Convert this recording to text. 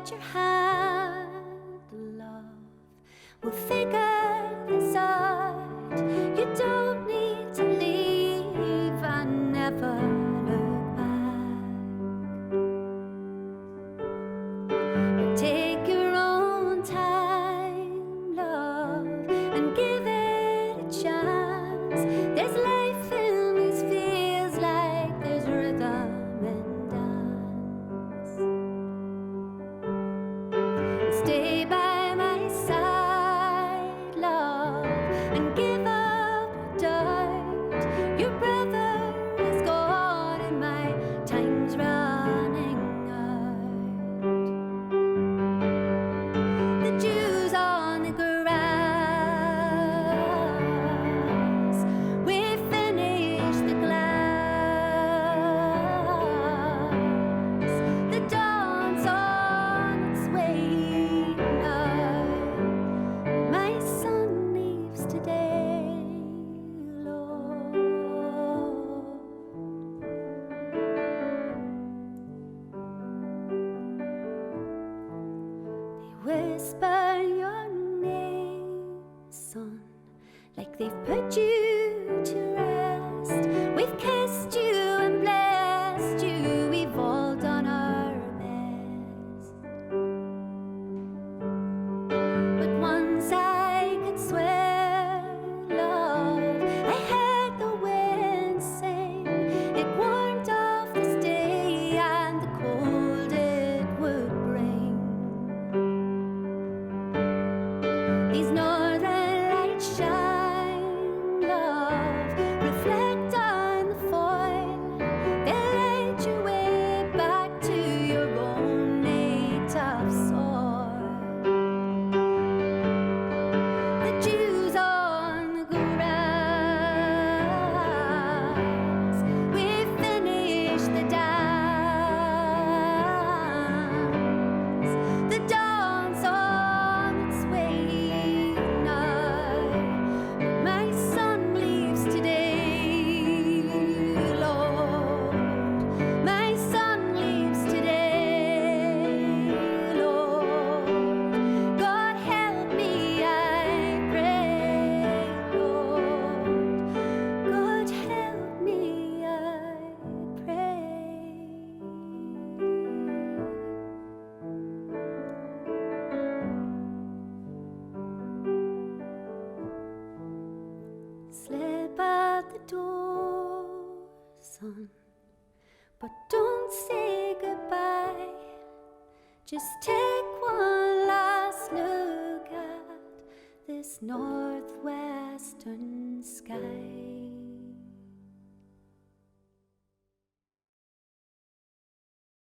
hold your hand, love. We'll figure this out. You don't need to leave. I never look back. Take your own time, love, and give it a chance. There's life in these feels, like there's rhythm and dance. Stay by my side, love, and give up your doubt. Your brother is gone and my time's running out. The dews on the grass, we finished the glass. The dawn's on its way now. My son leaves today, Lord. They whisper your name, son, like they've put you to rest. We've kissed you and blessed you. We've all done our best. But once I could swear, love, I heard the wind sing. It warmed off this day and the cold it would bring. These northern lights shine, love, reflect on the foil. They'll lead you way back to your own native soil. The dews on the grass, we finished the dance. The dawn's on its way now. My son leaves today, Lord. My son leaves today, Lord. God help me, I pray, Lord. God help me, I pray. Slip out the door, son, but don't say goodbye. Just take one last look at this northwestern